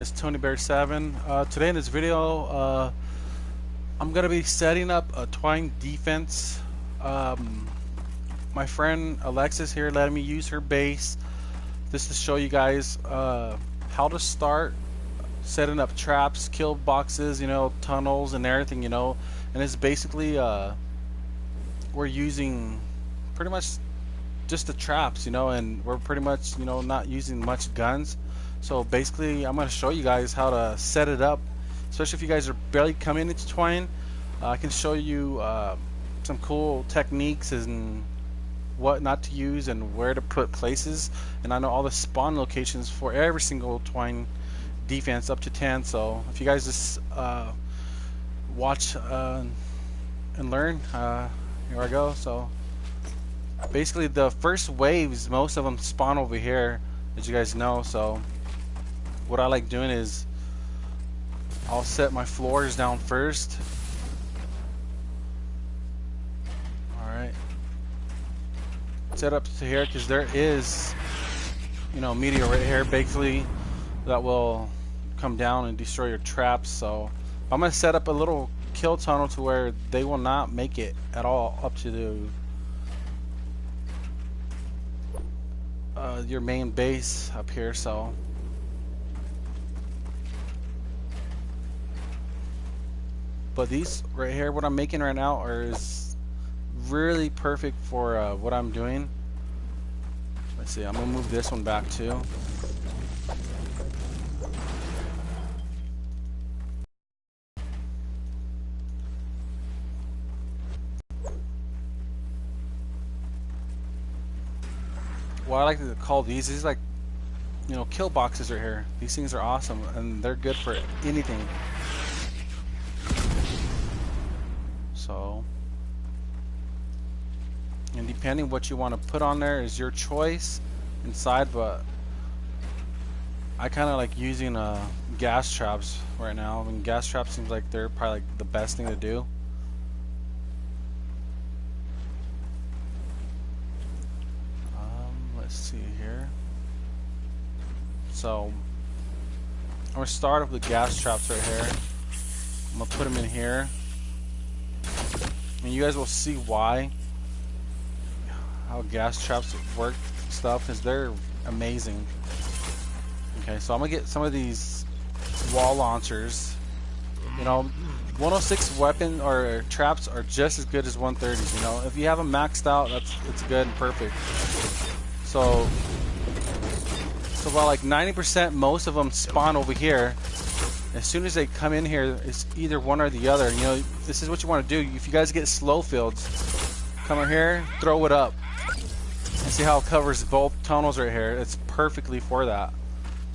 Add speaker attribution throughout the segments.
Speaker 1: It's Tony Bear 7. Today in this video, I'm gonna be setting up a Twine defense. My friend Alexis here letting me use her base just to show you guys how to start setting up traps, kill boxes, tunnels and everything, And it's basically we're using pretty much just the traps, and we're pretty much, not using much guns. So basically, I'm going to show you guys how to set it up, especially if you guys are barely coming into Twine. I can show you some cool techniques and what not to use and where to put places. And I know all the spawn locations for every single Twine defense up to 10. So if you guys just watch and learn, here I go. So basically, the first waves, most of them spawn over here, as you guys know. So what I like doing is I'll set my floors down first. Alright. Set up to here because there is, meteor right here basically that will come down and destroy your traps. So I'm going to set up a little kill tunnel to where they will not make it at all up to your main base up here. So but these right here, what I'm making right now, is really perfect for what I'm doing. Let's see, I'm gonna move this one back too. What I like to call these is like, kill boxes right here. These things are awesome and they're good for anything. So, and depending what you want to put on there is your choice inside, but I kind of like using gas traps right now. I mean, gas traps seems like they're probably like the best thing to do. Let's see here. So I'm gonna start off with gas traps right here. I'm gonna put them in here. And you guys will see why, how gas traps work and stuff, because they're amazing. Okay, so I'm gonna get some of these wall launchers. 106 weapon or traps are just as good as 130s. If you have them maxed out, it's good and perfect. So about like 90%, most of them spawn over here. As soon as they come in here, it's either one or the other. This is what you want to do. If you guys get slow fields, come over here, throw it up, and see how it covers both tunnels right here. It's perfectly for that.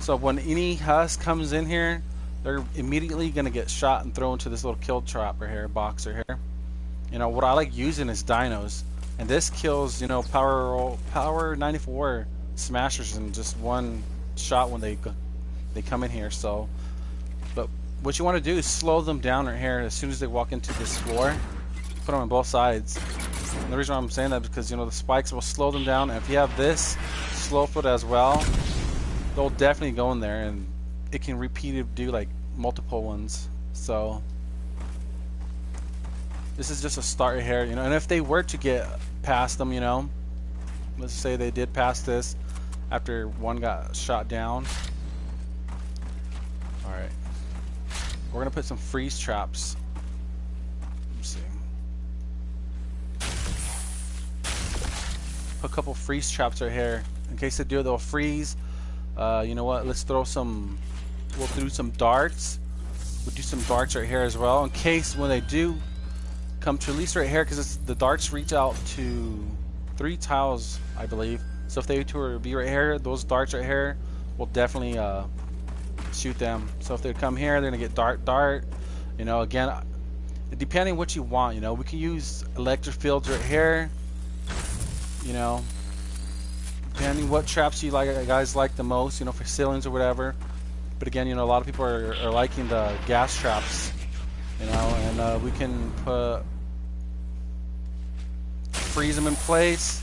Speaker 1: So when any husk comes in here, they're immediately gonna get shot and thrown into this little kill trap right here, box right here. What I like using is dinos, and this kills power 94 smashers in just one shot when they come in here. So. But what you want to do is slow them down right here as soon as they walk into this floor. Put them on both sides. And the reason why I'm saying that is because the spikes will slow them down. And if you have this slow foot as well, they'll definitely go in there, and it can do like multiple ones. So this is just a start right here, And if they were to get past them, let's say they did pass this after one got shot down. All right. We're gonna put some freeze traps. Let's see. Put a couple freeze traps right here. In case they do, they'll freeze. You know what? Let's throw some. We'll do some darts. We'll do some darts right here as well, in case when they do come to release right here, because the darts reach out to 3 tiles, I believe. So if they were to be right here, those darts right here will definitely shoot them. So if they come here, they're gonna get dart. Again, depending what you want. We can use electric fields right here. Depending what traps you guys like the most. For ceilings or whatever. But again, a lot of people are liking the gas traps. And we can freeze them in place,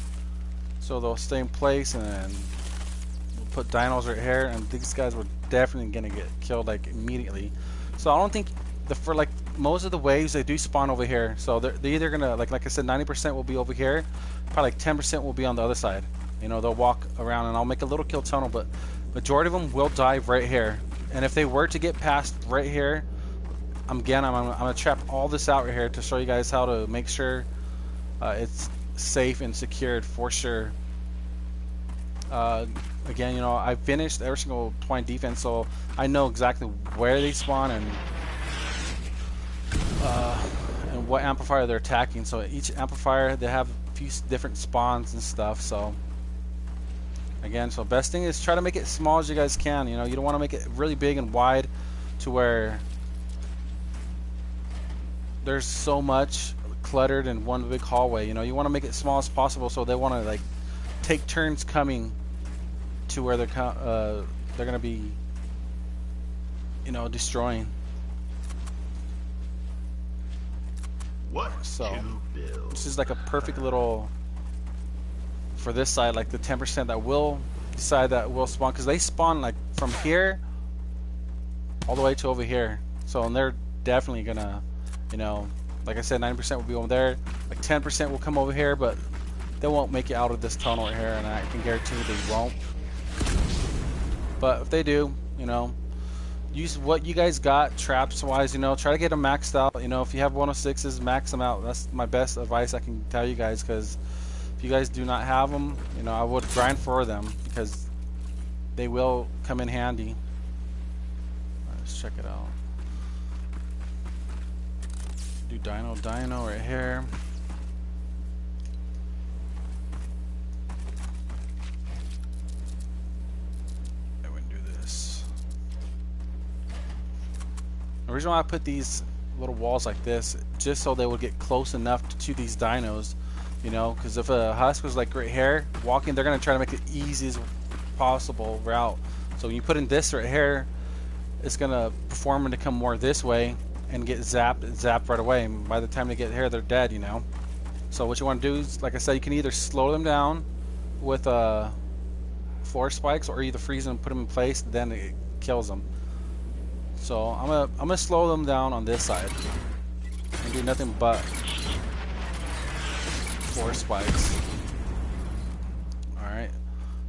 Speaker 1: so they'll stay in place, and then we'll put dinos right here, and these guys will definitely gonna get killed like immediately. So I don't think for like most of the waves they do spawn over here. So they're either gonna like I said, 90% will be over here, probably like 10% will be on the other side. You know, they'll walk around and I'll make a little kill tunnel, but majority of them will dive right here. And if they were to get past right here, I'm gonna trap all this out right here to show you guys how to make sure it's safe and secured for sure. Again, you know, I finished every single Twine defense, so I know exactly where they spawn and what amplifier they're attacking. So each amplifier, they have a few different spawns and stuff. So again, so best thing is try to make it small as you guys can. You know, you don't want to make it really big and wide to where there's so much cluttered in one big hallway. You know, you want to make it small as possible so they want to like take turns coming to where they're gonna be, you know, destroying.
Speaker 2: What?
Speaker 1: So this is like a perfect little for this side, like the 10% that will decide that will spawn, because they spawn like from here all the way to over here. So and they're definitely gonna, you know, like I said, 90% will be over there. Like 10% will come over here, but they won't make it out of this tunnel right here, and I can guarantee you they won't. But if they do, you know, use what you guys got traps wise. You know, try to get them maxed out. You know, if you have 106s, max them out. That's my best advice I can tell you guys, because if you guys do not have them, you know, I would grind for them because they will come in handy. Let's check it out. Do dino right here. The reason why I put these little walls like this, just so they would get close enough to these dinos, you know, because if a husk was like right here walking, they're gonna try to make the easiest possible route. So when you put in this right here, it's gonna perform and to come more this way and get zapped right away. And by the time they get here, they're dead, you know. So what you want to do is, like I said, you can either slow them down with floor spikes, or either freeze them and put them in place, then it kills them. So I'm gonna slow them down on this side and do nothing but floor spikes. All right,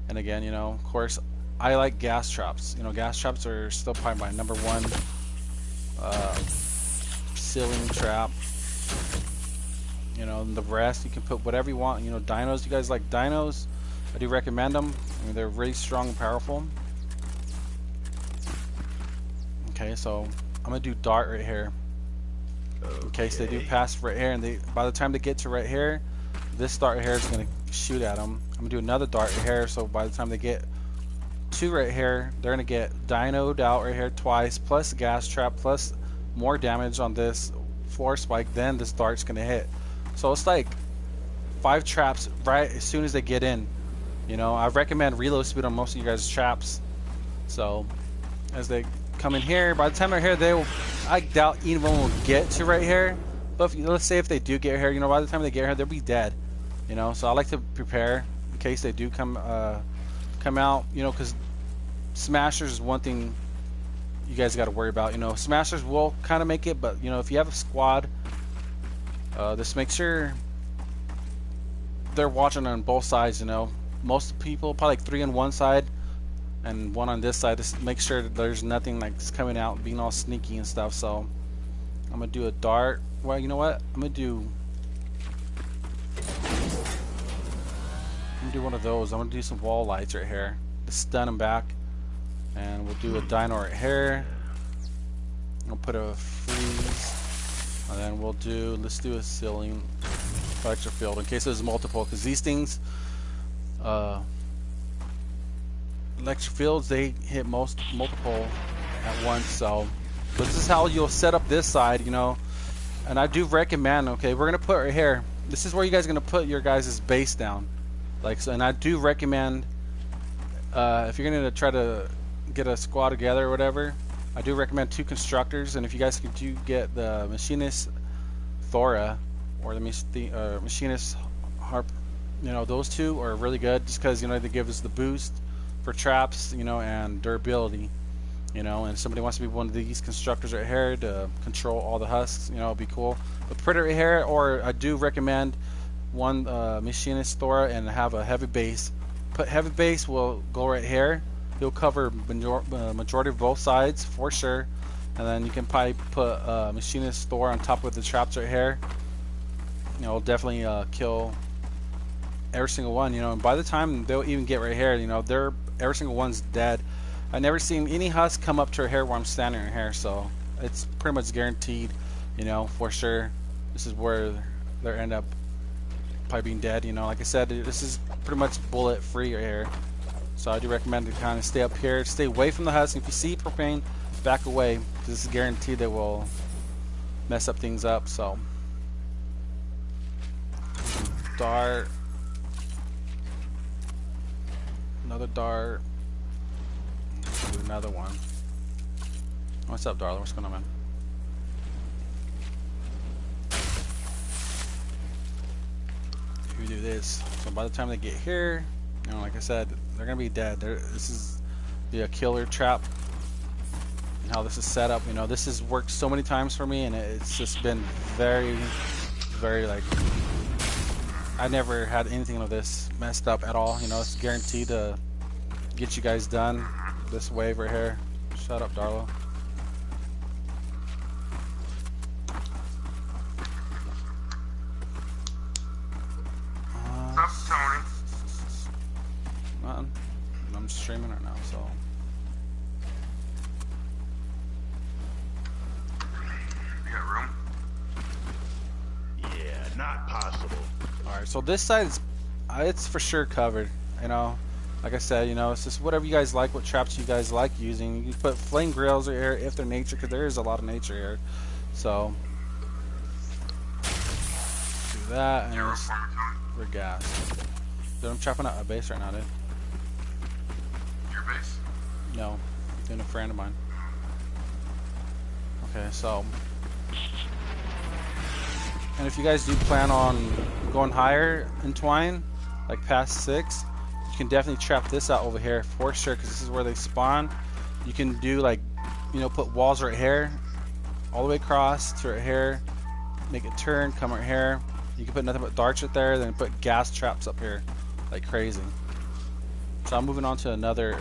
Speaker 1: and again, you know, of course, I like gas traps. You know, gas traps are still probably my number one ceiling trap. You know, and the rest you can put whatever you want. You know, dinos. You guys like dinos? I do recommend them. I mean, they're really strong and powerful. Okay, so I'm gonna do dart right here in case they do pass right here, and by the time they get to right here, this dart right here is gonna shoot at them. I'm gonna do another dart right here, so by the time they get to right here, they're gonna get dinoed out right here twice, plus gas trap, plus more damage on this floor spike. Then this dart's gonna hit. So it's like 5 traps right as soon as they get in. You know, I recommend reload speed on most of you guys' traps. So as they come in here, by the time they're here, I doubt anyone will get to right here. But let's say if they do get here, you know, by the time they get here, they'll be dead. You know, so I like to prepare in case they do come out. You know, because smashers is one thing you guys got to worry about. You know, smashers will kind of make it, but you know, if you have a squad, just make sure they're watching on both sides. You know, most people probably like 3 on one side and 1 on this side. Just make sure that there's nothing like being all sneaky and stuff. So I'm gonna do a dart. Well, you know what? I'm gonna do one of those. I'm gonna do some wall lights right here to stun them back, and we'll do a dino right here. I'll put a freeze, and then let's do a ceiling electric field in case there's multiple, because these things, electric fields, they hit multiple at once. So, but this is how you'll set up this side, you know. And I do recommend, okay, we're gonna put right here. This is where you guys are gonna put your guys' base down, like so. And I do recommend, if you're gonna try to get a squad together or whatever, I do recommend 2 constructors. And if you guys could get the machinist Thora or the machinist Harp, you know, those 2 are really good, just because, you know, they give us the boost for traps, you know, and durability. you know, and somebody wants to be one of these constructors right here to control all the husks, you know, it'd be cool. But put it right here, or I do recommend one machinist Thora and have a heavy base. Put heavy base will go right here. He'll cover majority of both sides for sure. And then you can probably put machinist Thora on top of the traps right here. You know, definitely kill every single one. You know, and by the time they'll even get right here, you know, every single one's dead. I never seen any husk come up to here where I'm standing right here, so it's pretty much guaranteed, you know, for sure. This is where they end up probably being dead. You know, like I said, this is pretty much bullet free right here, so I do recommend to kind of stay up here, stay away from the husk. If you see propane, back away, because this is guaranteed that will mess up things up. So dart, another dart. Do another one. What's up, darling? What's going on, man? We do this. So by the time they get here, you know, like I said, they're gonna be dead. This is a killer trap. And how this is set up, you know, this has worked so many times for me, and it's just been very, very like, I never had anything of this messed up at all. You know, it's guaranteed to get you guys done. This wave right here. Shut up, Darlo.
Speaker 2: What's up, Tony?
Speaker 1: Nothing. I'm streaming right now, so.
Speaker 2: You got room? Yeah, not possible.
Speaker 1: Alright, so this side is, it's for sure covered, you know. Like I said, you know, it's just whatever you guys like, what traps you guys like using. You can put flame grills right here if they're nature, because there is a lot of nature here. So, do that, and
Speaker 2: You're
Speaker 1: it's
Speaker 2: for me, Tony?
Speaker 1: for gas. Dude, I'm chopping out a base right now, dude.
Speaker 2: Your base?
Speaker 1: No, doing a friend of mine. Okay, so, and if you guys do plan on going higher in Twine, like past 6, you can definitely trap this out over here for sure, because this is where they spawn. You can do like, you know, put walls right here, all the way across to right here, make it turn, come right here. You can put nothing but darts right there, then put gas traps up here, like crazy. So I'm moving on to another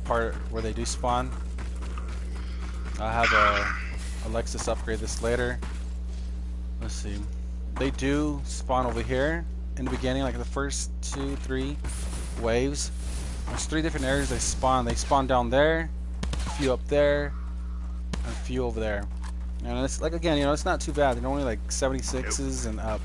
Speaker 1: part where they do spawn. I have a Alexis upgrade this later. Let's see. They do spawn over here in the beginning, like the first 2, 3 waves. There's 3 different areas they spawn. They spawn down there, a few up there, and a few over there. And it's like, again, you know, it's not too bad. They're only like 76s and up.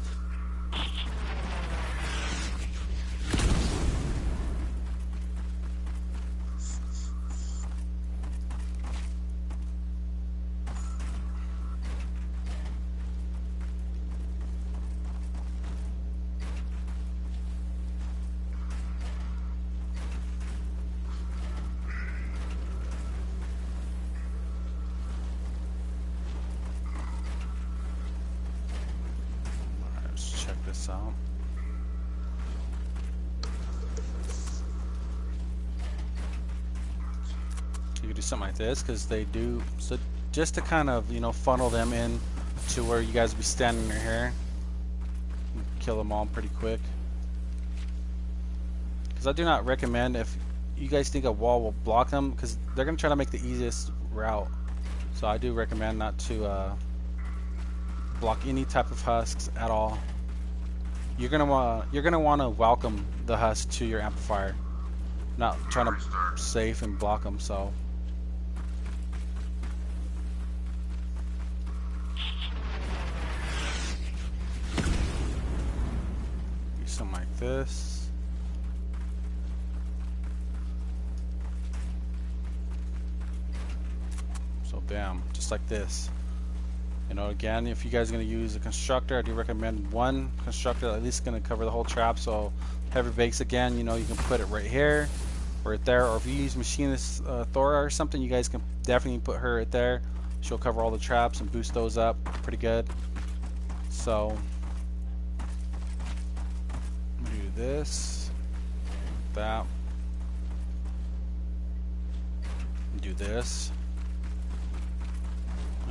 Speaker 1: This out. You could do something like this, because they do, so just to kind of, you know, funnel them in to where you guys will be standing right here. Kill them all pretty quick. Because I do not recommend, if you guys think a wall will block them, because they're going to try to make the easiest route. So I do recommend not to block any type of husks at all. You're gonna want to welcome the husk to your amplifier, not trying to safe and block them. So do something like this. So bam, just like this. You know, again, if you guys are going to use a constructor, I do recommend one constructor at least going to cover the whole trap. So heavy bakes, again, you know, you can put it right here, right there, or if you use machinist Thora or something, you guys can definitely put her right there. She'll cover all the traps and boost those up pretty good. So I'm gonna do this, that, do this.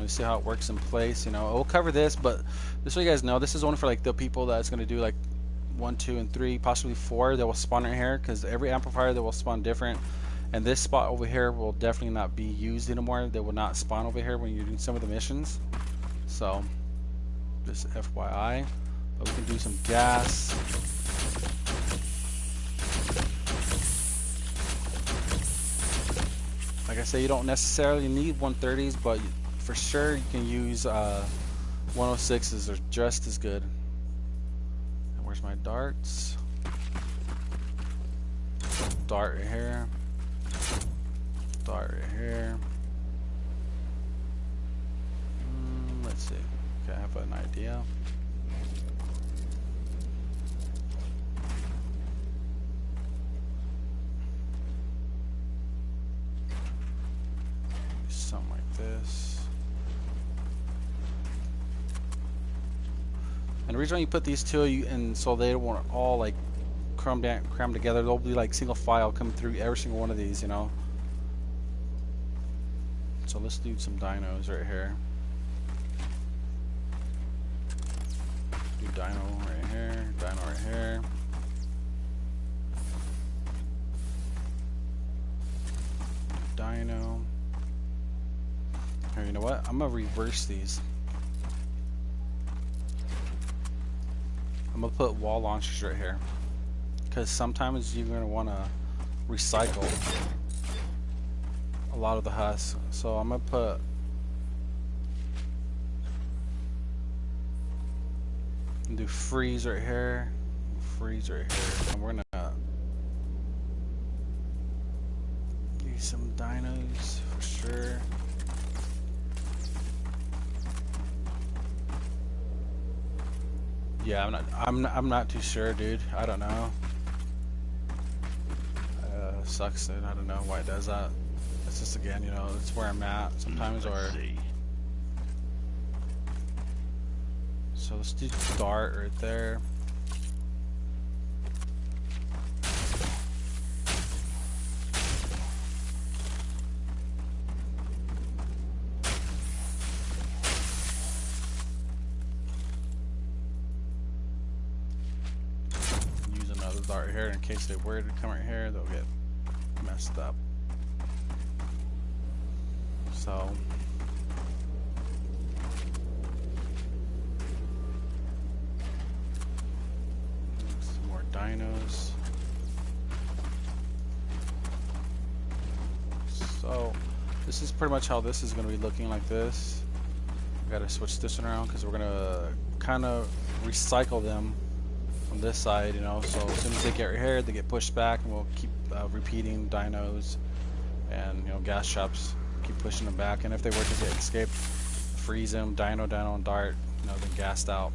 Speaker 1: to see how it works in place. You know, we'll cover this, but just so you guys know, this is only for like the people that's going to do like 1, 2, and 3, possibly 4 that will spawn right here, because every amplifier that will spawn different. And this spot over here will definitely not be used anymore. They will not spawn over here when you're doing some of the missions. So, just FYI. But we can do some gas. Like I say, you don't necessarily need 130s, but for sure you can use 106s. They're just as good. And where's my darts? Dart right here. Dart right here. Let's see. Okay, I have an idea. Something like this. And the reason why you put these two, and so they won't all like cram together. They'll be like single file coming through every single one of these, you know. So let's do some dinos right here. Do dino right here, dino right here. Dino. Here, you know what? I'm gonna reverse these. I'm gonna put wall launchers right here, because sometimes you're gonna want to recycle a lot of the husks. So I'm gonna put and do freeze right here, freeze right here, and we're gonna use some dinos for sure. Yeah, I'm not too sure, dude. I don't know. Sucks, dude. I don't know why it does that. It's just, again, you know, it's where I'm at sometimes. Or so let's do dart right there. Dart here in case they were to come right here, they'll get messed up. So some more dinos. So this is pretty much how this is going to be looking like this. Got to switch this one around because we're going to kind of recycle them on this side, you know. So as soon as they get right here, they get pushed back, and we'll keep repeating dinos and, you know, gas traps. Keep pushing them back, and if they were to get escaped, freeze them, dino, and dart, you know, then gassed out.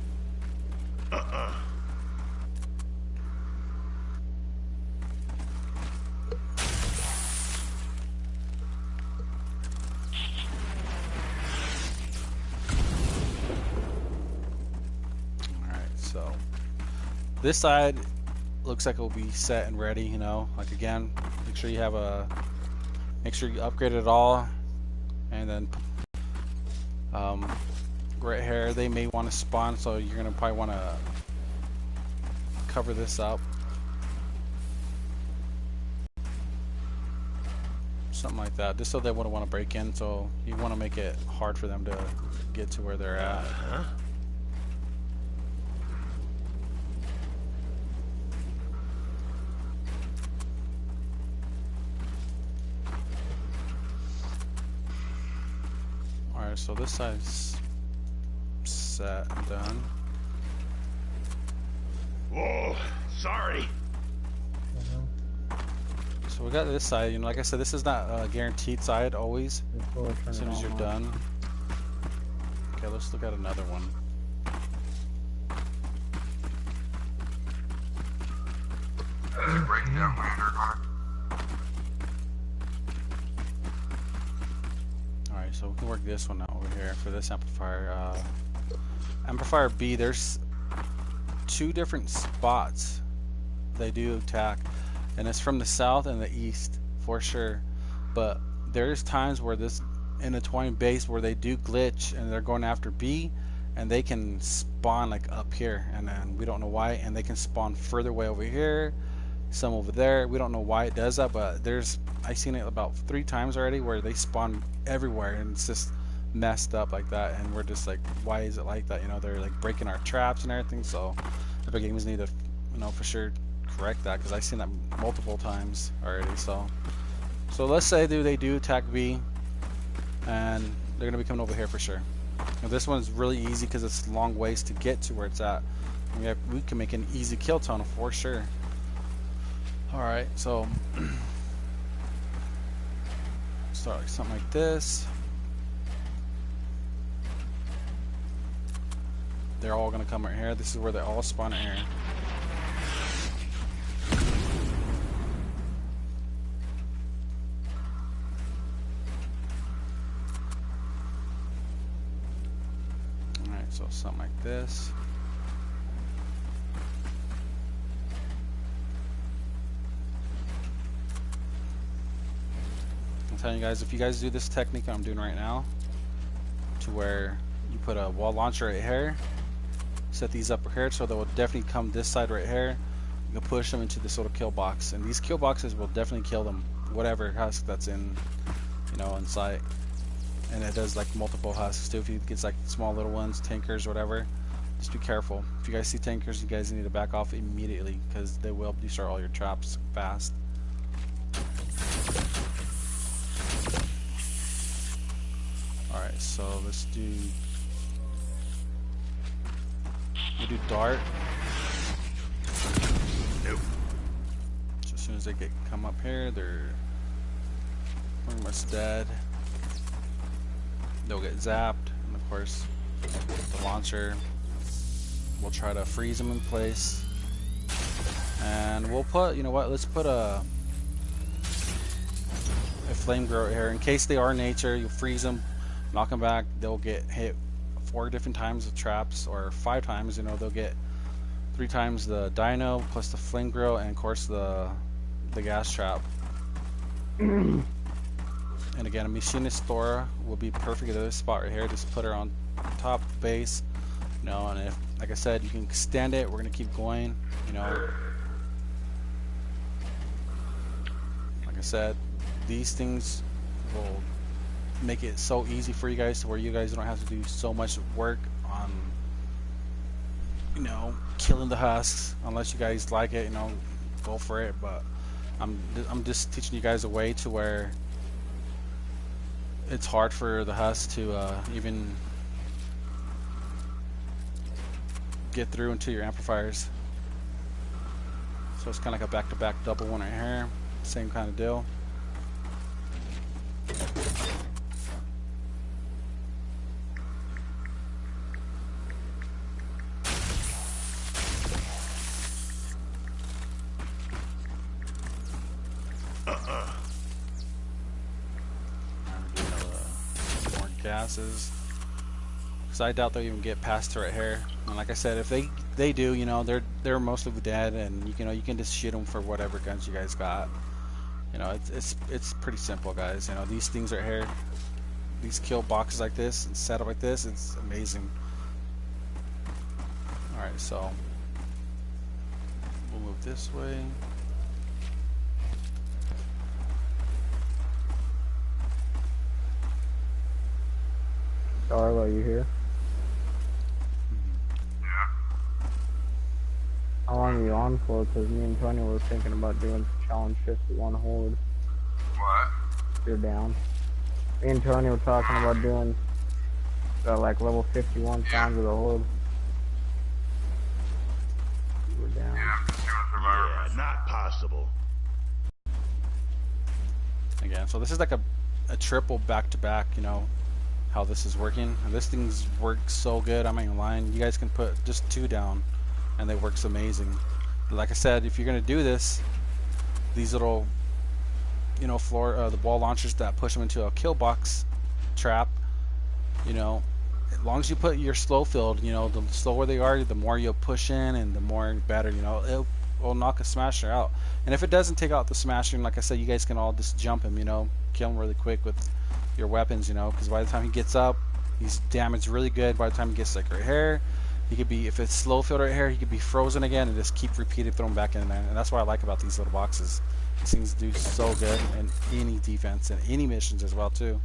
Speaker 1: So this side looks like it will be set and ready, you know. Like, again, make sure you upgrade it all. And then right here, they may want to spawn, so you're gonna probably want to cover this up, something like that, just so they wouldn't want to break in. So you want to make it hard for them to get to where they're at. Alright, so this side's set and done.
Speaker 2: Whoa, sorry.
Speaker 1: So we got this side, you know, like I said, this is not a guaranteed side always, as soon as you're done. Okay, let's look at another one.
Speaker 2: Is it breaking down later, Connor?
Speaker 1: Alright, so we can work this one out over here for this amplifier. Amplifier B, there's 2 different spots they do attack, and it's from the south and the east for sure. But there's times where this in a Twine base where they do glitch and they're going after B, and they can spawn like up here, and then we don't know why, and they can spawn further away over here, some over there. We don't know why it does that, but I've seen it about 3 times already where they spawn everywhere, and it's just messed up like that, and we're just like, why is it like that? You know, they're like breaking our traps and everything. So Epic Games need to, you know, for sure correct that, because I've seen that multiple times already. So let's say they do attack B, and they're gonna be coming over here for sure. Now, this one's really easy because it's long ways to get to where it's at. We can make an easy kill tunnel for sure. Alright, so start like something like this. They're all gonna come right here. This is where they all spawn right here. Alright, so something like this. I'm telling you guys, if you guys do this technique I'm doing right now, to where you put a wall launcher right here, set these up here, so they will definitely come this side right here. You can push them into this little kill box, and these kill boxes will definitely kill them, whatever husk that's in, you know, in sight. And it does like multiple husks too. If you get like small little ones, tankers, whatever, just be careful. If you guys see tankers, you guys need to back off immediately, because they will destroy all your traps fast. Alright, so let's do, we'll do dart.
Speaker 2: Nope.
Speaker 1: So as soon as they come up here, they're pretty much dead. They'll get zapped, and of course the launcher will try to freeze them in place. And we'll put, you know what, let's put a flame grower here in case they are nature. You'll freeze them, knock them back, they'll get hit 4 different times with traps, or 5 times. You know, they'll get 3 times the dino plus the flame grill, and of course the gas trap. And again, a machinist Thora will be perfect at this spot right here. Just put her on top base, you know, and if, like I said, you can extend it. We're gonna keep going, you know. Like I said, these things will make it so easy for you guys to where you guys don't have to do so much work on, you know, killing the husks. Unless you guys like it, you know, go for it. But I'm just teaching you guys a way to where it's hard for the husk to even get through into your amplifiers. So it's kind of like a back-to-back double one right here. Same kind of deal. More gases, because I doubt they'll even get past her right here. And like I said, if they do, you know, they're mostly dead, and you can just shoot them for whatever guns you guys got. You know, it's pretty simple, guys. You know, these things right here, these kill boxes like this and set up like this, it's amazing. All right, so we'll move this way.
Speaker 3: Darla, are you here?
Speaker 2: Yeah.
Speaker 3: How long are you on for? Because me and Tony were thinking about doing some challenge shifts at one horde.
Speaker 2: What?
Speaker 3: You're down. Me and Tony were talking about doing like level 51 times with a horde. We're down.
Speaker 2: Yeah, I'm just doing survivor.
Speaker 4: Yeah, not possible.
Speaker 1: Again, so this is like a triple back-to-back, you know, how this is working. And this thing's works so good, I'm not even lying. You guys can put just 2 down and they works amazing. But like I said, if you're gonna do this, these little, you know, the wall launchers that push them into a kill box trap, you know, as long as you put your slow field, you know, the slower they are, the more you'll push in and the more better, you know, it'll knock a smasher out. And if it doesn't take out the smasher, like I said, you guys can all just jump him, you know, kill him really quick with your weapons, you know, because by the time he gets up, he's damaged really good. By the time he gets like right here, he could be, if it's slow filled right here, he could be frozen again and just keep repeating, throwing back in there. And that's what I like about these little boxes. These things do so good in any defense and any missions as well too.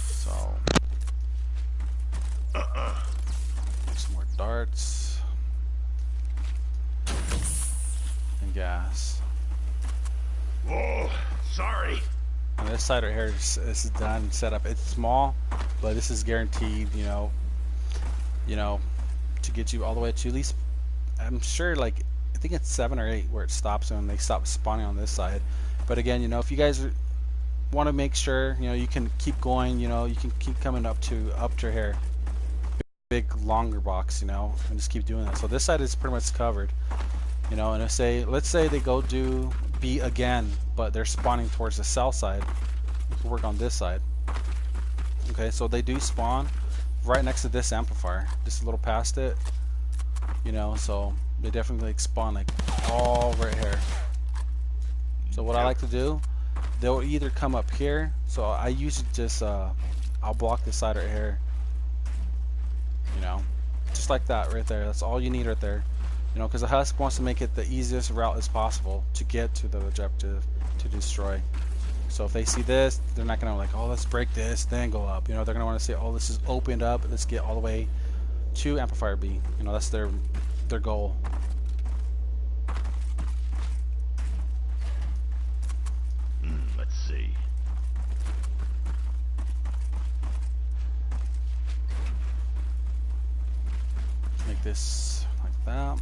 Speaker 1: So some more darts and gas.
Speaker 4: Whoa, sorry.
Speaker 1: On this side right here, this is done, set up. It's small, but this is guaranteed, you know, to get you all the way to at least, I'm sure, like, I think it's 7 or 8 where it stops and they stop spawning on this side. But again, you know, if you guys want to make sure, you know, you can keep going, you know, you can keep coming up to here, big longer box, you know, and just keep doing that. So this side is pretty much covered, you know. And if let's say they go do B again, but they're spawning towards the south side, we can work on this side. Okay, so they do spawn right next to this amplifier, just a little past it, you know, so they definitely like spawn like all right here. So what I like to do, they'll either come up here, so I usually just I'll block this side right here, you know, just like that right there. That's all you need right there, you know, because the husk wants to make it the easiest route as possible to get to the objective to destroy. So if they see this, they're not gonna like, oh, let's break this, then go up. You know, they're gonna want to say, oh, this is opened up, let's get all the way to amplifier B. You know, that's their goal.
Speaker 4: Let's see.
Speaker 1: Make this like that,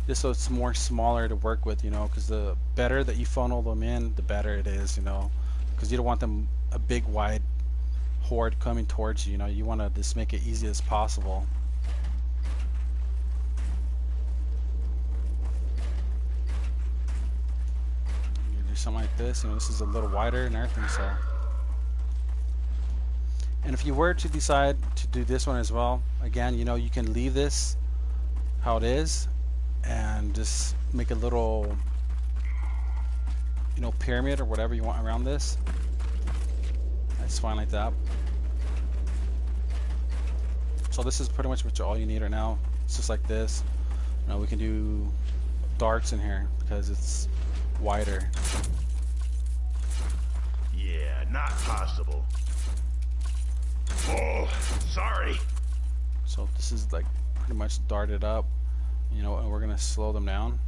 Speaker 1: just so it's more smaller to work with, you know, because the better that you funnel them in, the better it is, you know, because you don't want them a big wide horde coming towards you. You know, you want to just make it easy as possible. You do something like this, you know, this is a little wider and everything. So, and if you were to decide to do this one as well, again, you know, you can leave this how it is and just make a little, you know, pyramid or whatever you want around this. That's fine like that. So this is pretty much all you need right now. It's just like this. You know, we can do darts in here because it's wider.
Speaker 4: Yeah, not possible. Oh, sorry.
Speaker 1: So this is like pretty much darted up, you know, and we're gonna slow them down.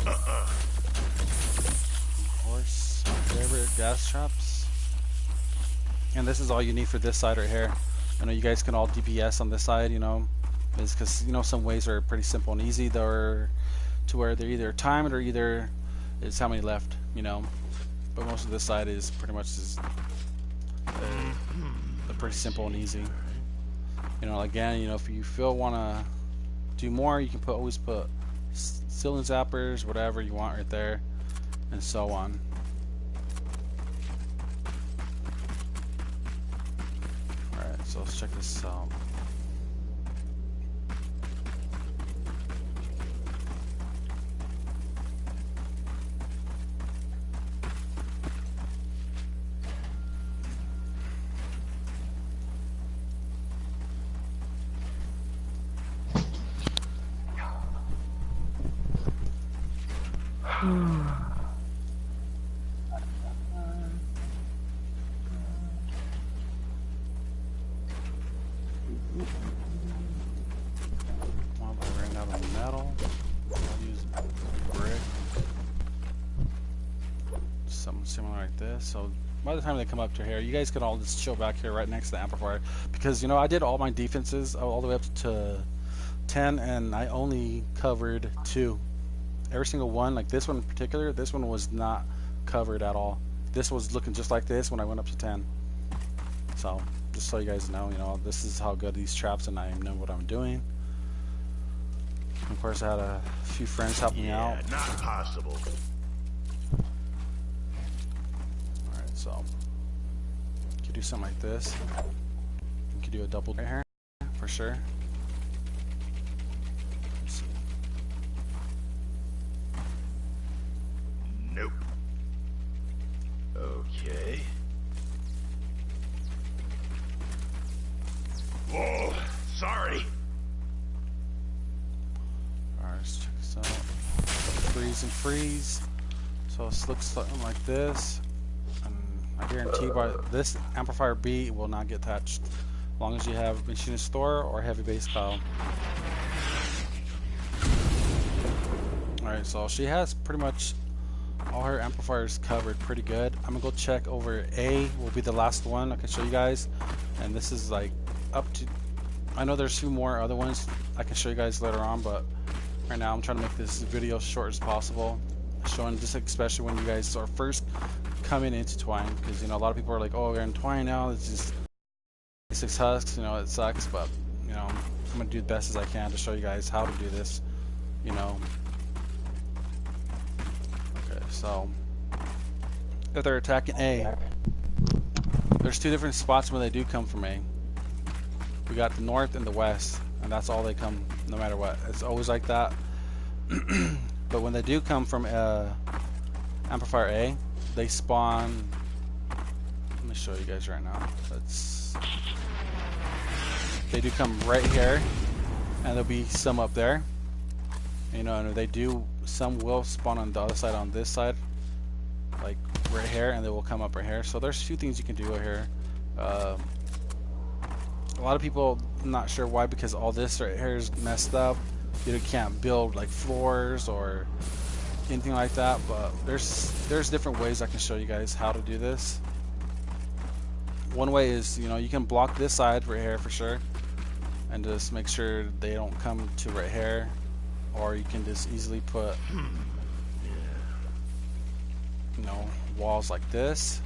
Speaker 1: Of course, my favorite gas traps. And this is all you need for this side right here. I know you guys can all DPS on this side, you know, is because, you know, some ways are pretty simple and easy. They're to where they're either timed or either it's how many left, you know. But most of this side is pretty much just pretty simple and easy. You know, again, you know, if you feel want to do more, you can always put ceiling zappers, whatever you want right there, and so on. Alright, so let's check this out. Well, I ran out of metal. I'll use brick. Something similar like this. So by the time they come up to here, you guys can all just chill back here right next to the amplifier. Because, you know, I did all my defenses all the way up to 10, and I only covered 2. Every single one, like this one in particular, this one was not covered at all. This was looking just like this when I went up to 10. So, just so you guys know, you know, this is how good these traps, and I know what I'm doing. Of course, I had a few friends helping me out.
Speaker 4: Yeah, not possible.
Speaker 1: Alright, so you could do something like this. You could do a double right here, for sure. Let's see.
Speaker 4: Nope. Okay. Whoa, sorry.
Speaker 1: Alright, let's check this out. Freeze and freeze. So it looks something like this. And I guarantee by this amplifier B will not get touched. As long as you have machinist store or heavy base coil. Alright, so she has pretty much all her amplifiers covered pretty good. I'm gonna go check over A, will be the last one I can show you guys. And this is like up to, I know there's 2 more other ones I can show you guys later on, but right now I'm trying to make this video short as possible, showing just especially when you guys are first coming into Twine, because you know a lot of people are like, oh, we're in Twine now, it's just 6 husks, you know, it sucks, but you know, I'm gonna do the best as I can to show you guys how to do this, you know. Okay, so if they're attacking A, there's 2 different spots when they do come from A. We got the north and the west, and that's all they come no matter what. It's always like that. But when they do come from amplifier A, they spawn. Let me show you guys right now. They do come right here, and there'll be some up there. You know, and if they do, some will spawn on the other side, on this side, like right here, and they will come up right here. So there's 2 things you can do right here. A lot of people not sure why, because all this right here is messed up. You can't build like floors or anything like that, but there's different ways I can show you guys how to do this. One way is, you know, you can block this side right here for sure, and just make sure they don't come to right here, or you can just easily put, you know, walls like this.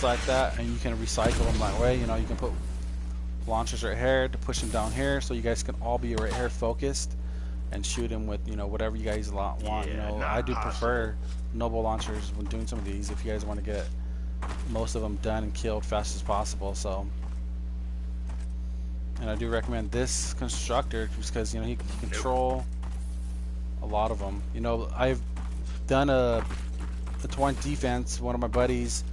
Speaker 1: Like that, and you can recycle them that way. You know, you can put launchers right here to push them down here, so you guys can all be right here focused and shoot them with, you know, whatever you guys want. You know, I do prefer noble launchers when doing some of these, if you guys want to get most of them done and killed fast as possible. So, and I do recommend this constructor just because, you know, he can control a lot of them. You know, I've done a Twine defense. One of my buddies,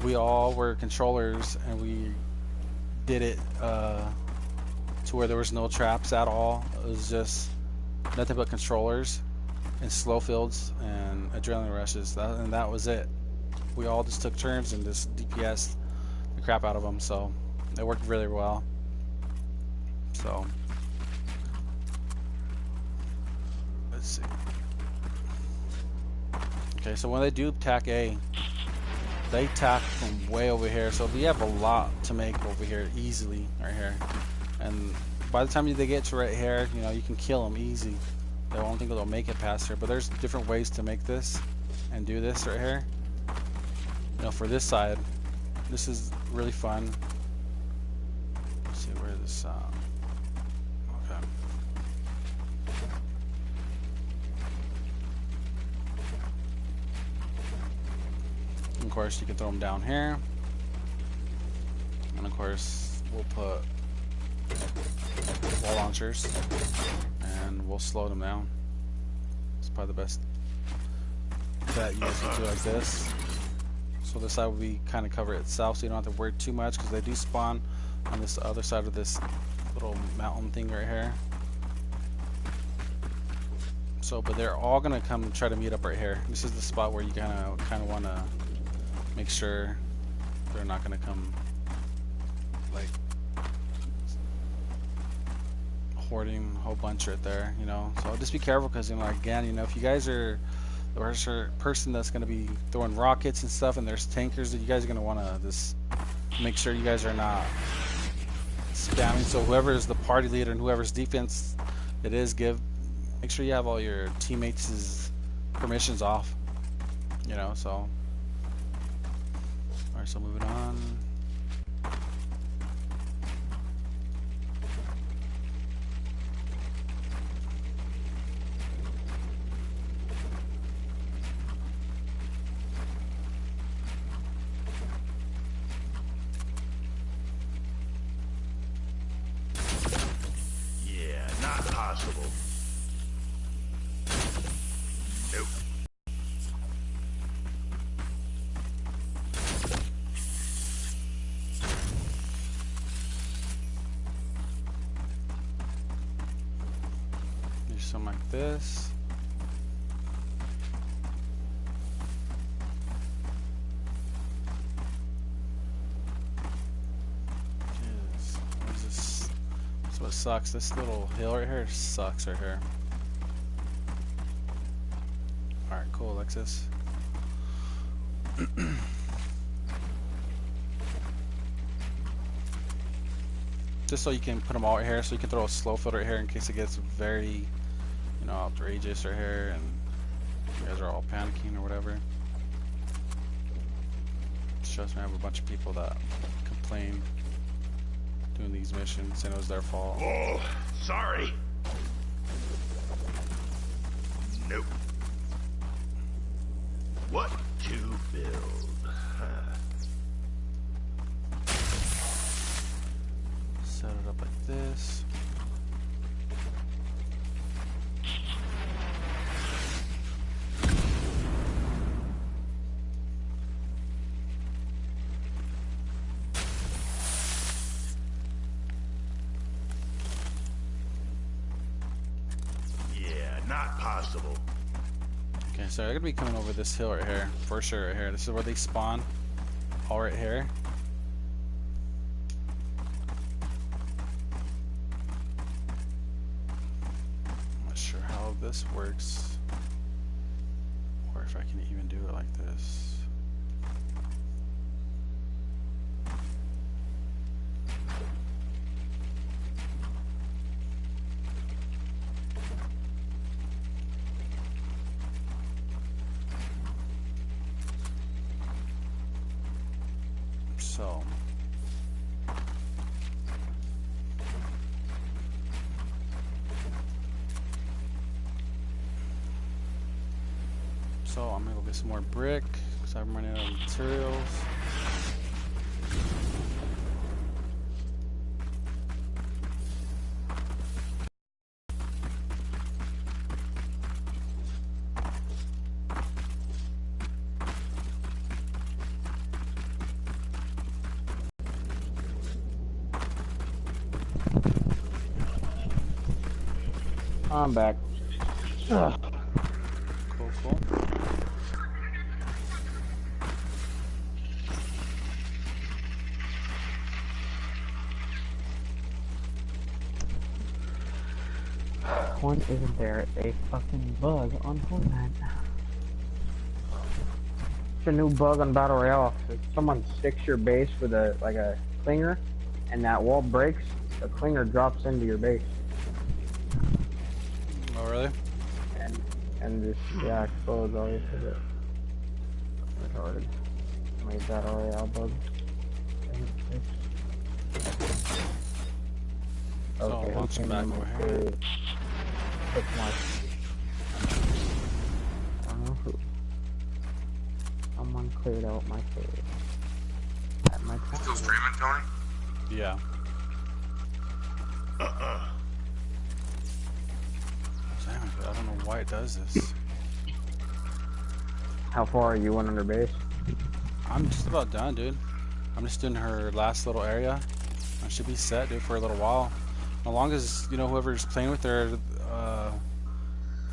Speaker 1: we all were controllers, and we did it to where there was no traps at all. It was just nothing but controllers and slow fields and adrenaline rushes, and that was it. We all just took turns and just DPS the crap out of them, so it worked really well. So let's see. Okay, so when they do attack A, they attack from way over here, so we have a lot to make over here easily right here, and by the time they get to right here, you know, you can kill them easy. I don't think they'll make it past here, but there's different ways to make this and do this right here. You know, for this side, this is really fun. Let's see where this okay. Of course, you can throw them down here, and of course, we'll put wall launchers, and we'll slow them down. It's probably the best that you guys can do like this. So this side will be kind of cover itself, so you don't have to worry too much, because they do spawn on this other side of this little mountain thing right here. So, but they're all gonna come try to meet up right here. This is the spot where you kind of want to make sure they're not gonna come like hoarding a whole bunch right there, you know. So just be careful, because, you know, again, you know, if you guys are the person that's gonna be throwing rockets and stuff, and there's tankers, that you guys are gonna want to just make sure you guys are not spamming. So whoever is the party leader and whoever's defense it is, make sure you have all your teammates' permissions off, you know. So Alright, so moving on.
Speaker 4: Yeah, not possible. Nope.
Speaker 1: Do something like this. Jeez, what is this? That's what sucks. This little hill right here sucks right here. Alright, cool, Alexis. Just so you can put them all right here, so you can throw a slow filter right here in case it gets very, you know, outrageous right here and you guys are all panicking or whatever. Trust me, I have a bunch of people that complain doing these missions and it was their fault.
Speaker 4: Oh, sorry. Nope. What to build?
Speaker 1: Set it up like this.
Speaker 4: Yeah, not possible.
Speaker 1: Okay, so they're gonna be coming over this hill right here, for sure right here. This is where they spawn, all right here. I'm not sure how this works, or if I can even do it like this. So I'm gonna go get some more brick because I'm running out of materials.
Speaker 3: I'm back. Ugh.
Speaker 1: Cool, cool.
Speaker 3: When isn't there a fucking bug on Fortnite? It's a new bug on Battle Royale. If someone sticks your base with a clinger, and that wall breaks, the clinger drops into your base.
Speaker 1: Oh, really?
Speaker 3: And just explodes all your shit. Retarded. Made Battle Royale bug.
Speaker 1: So I'll launch them back over here.
Speaker 3: Took my... I don't know who. Someone cleared out my cave. At my time.
Speaker 2: Still streaming, Tony?
Speaker 1: Yeah. Damn it, I don't know why it does this.
Speaker 3: How far are you on under base?
Speaker 1: I'm just about done, dude. I'm just in her last little area. I should be set, dude, for a little while. As long as, you know, whoever's playing with her,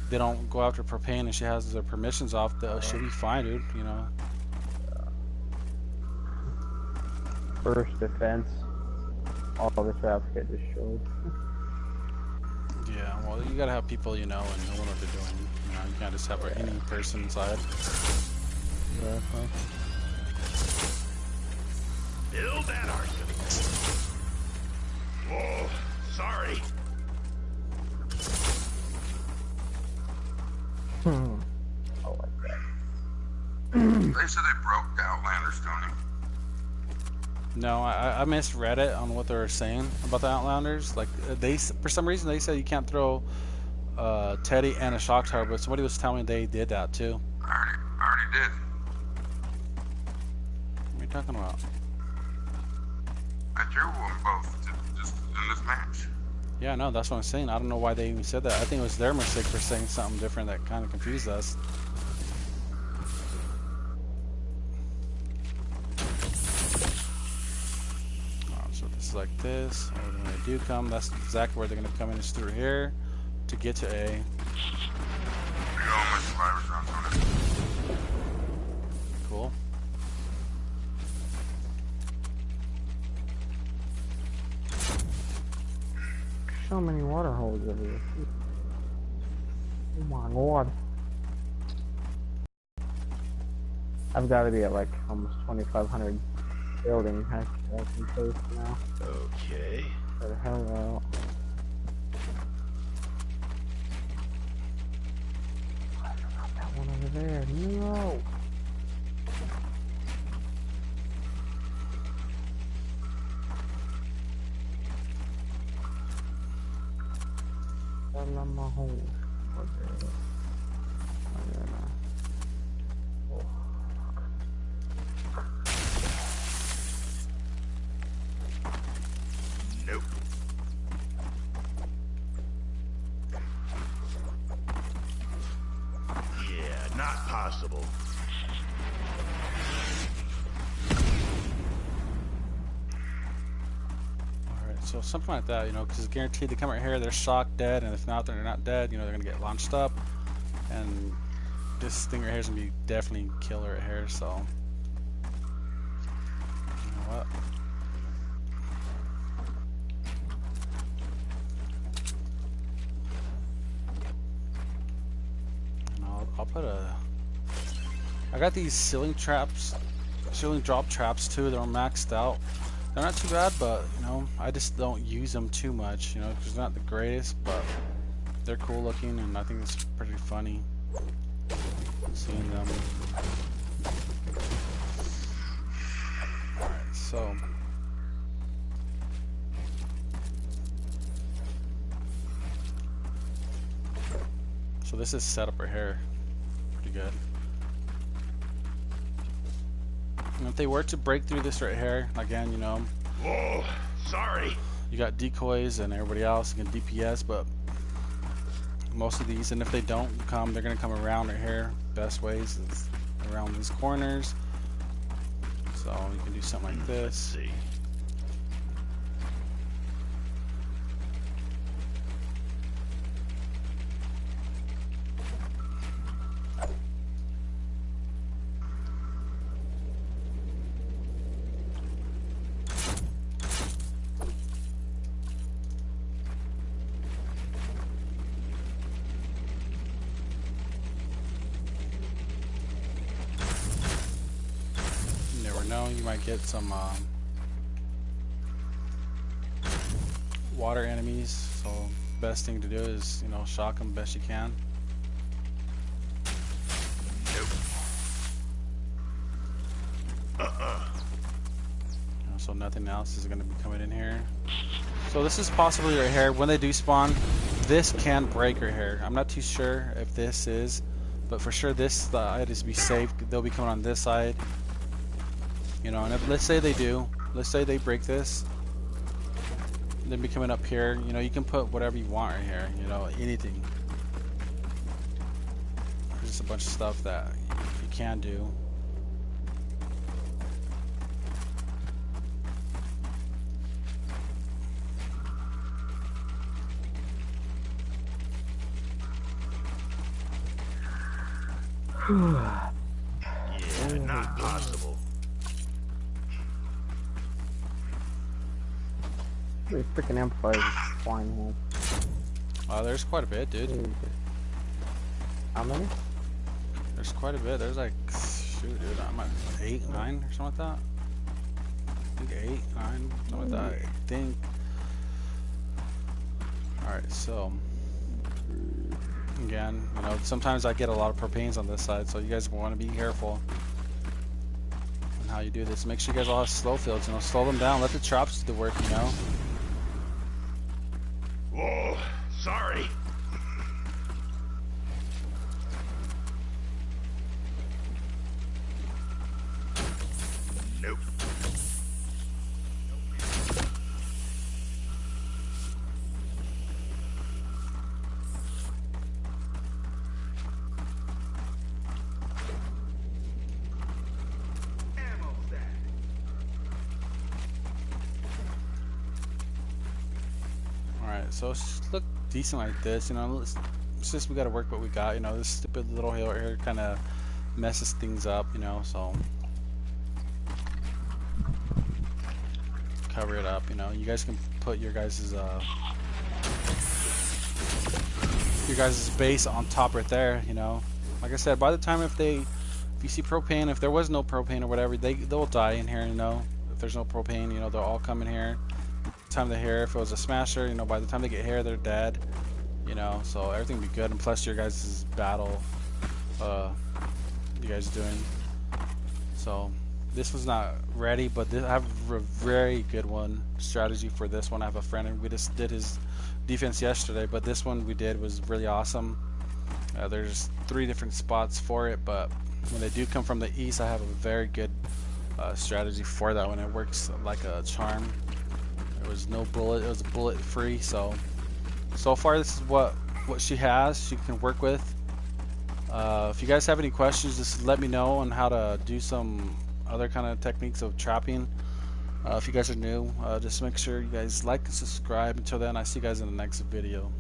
Speaker 1: they don't go after propane and she has their permissions off, she'll be fine, dude, you know.
Speaker 3: First defense. All the traps get destroyed.
Speaker 1: Yeah, well, you gotta have people you know and know what they're doing. You know, you can't just have any person inside.
Speaker 3: Yeah, okay.
Speaker 4: Build that arsenal. Oh, sorry.
Speaker 3: Oh, like that.
Speaker 2: They said they broke the Outlanders, Tony.
Speaker 1: No, I misread it on what they were saying about the Outlanders. Like for some reason they said you can't throw Teddy and a shock tower, but somebody was telling me they did that too.
Speaker 2: I already did.
Speaker 1: What are you talking about?
Speaker 2: I drew them both just in this match.
Speaker 1: Yeah, no, that's what I'm saying. I don't know why they even said that. I think it was their mistake for saying something different that kind of confused us. So this is like this. And when they do come, that's exactly where they're going to come in, is through here to get to A.
Speaker 2: I got all my survivors rounds on it.
Speaker 1: Cool.
Speaker 3: So many water holes over here. Oh my lord. I've got to be at like almost 2,500 building I can post now.
Speaker 4: Okay.
Speaker 3: For the hell out. I forgot that one over there. No. My home.
Speaker 4: Nope. Yeah, not possible.
Speaker 1: So something like that, you know, because it's guaranteed they come right here, they're shocked, dead, and if not, they're not dead, you know, they're going to get launched up. And this thing right here is going to be definitely killer right here, so. You know what? And I'll put a. I got these ceiling traps, ceiling drop traps too, they're maxed out. They're not too bad, but, you know, I just don't use them too much, you know, because they're not the greatest, but they're cool looking, and I think it's pretty funny seeing them. Alright, so. So this is set up right here. Pretty good. And if they were to break through this right here, again, you know,
Speaker 4: Whoa, sorry.
Speaker 1: you got decoys and everybody else can DPS, but most of these, and if they don't come, they're gonna come around right here. Best ways is around these corners. So you can do something like
Speaker 4: Let's
Speaker 1: this.
Speaker 4: see.
Speaker 1: You never know, you might get some water enemies. So best thing to do is, you know, shock them best you can.
Speaker 4: Nope.
Speaker 1: You know, so nothing else is going to be coming in here. So this is possibly right here. When they do spawn, this can break right here. I'm not too sure if this is, but for sure this side is be safe. They'll be coming on this side. You know, and if, let's say they do. Let's say they break this. They'll be coming up here. You know, you can put whatever you want right here. You know, anything. There's just a bunch of stuff that you can do.
Speaker 4: Yeah, not possible.
Speaker 3: How many freaking amplifiers does Twine have?
Speaker 1: There's quite a bit, dude.
Speaker 3: How many?
Speaker 1: There's quite a bit. There's like, shoot, dude, I'm at 8, 9 or something like that. I think 8, 9, something like that. I think. Alright, so. Again, you know, sometimes I get a lot of propanes on this side, so you guys want to be careful on how you do this. Make sure you guys all have slow fields, you know, slow them down, let the chops do the work, you know.
Speaker 4: Whoa, sorry. Nope.
Speaker 1: Alright, so it should look decent like this, you know. It's just we gotta work what we got, you know. This stupid little hill here kind of messes things up, you know, so cover it up, you know. You guys can put your guys' base on top right there, you know. Like I said, by the time if you see propane, if there was no propane or whatever, they'll die in here, you know. If there's no propane, you know, they'll all come in here. Time to here, if it was a smasher, you know, by the time they get here, they're dead, you know. So everything be good, and plus your guys' battle, you guys doing. So this was not ready, but I have a very good strategy for this one. I have a friend, and we just did his defense yesterday, but this one we did was really awesome. There's 3 different spots for it, but when they do come from the east, I have a very good strategy for that one. It works like a charm. There was no bullet, it was bullet free. So far this is what she has, she can work with. If you guys have any questions, just let me know on how to do some other kind of techniques of trapping. If you guys are new, just make sure you guys like and subscribe. Until then, I see you guys in the next video.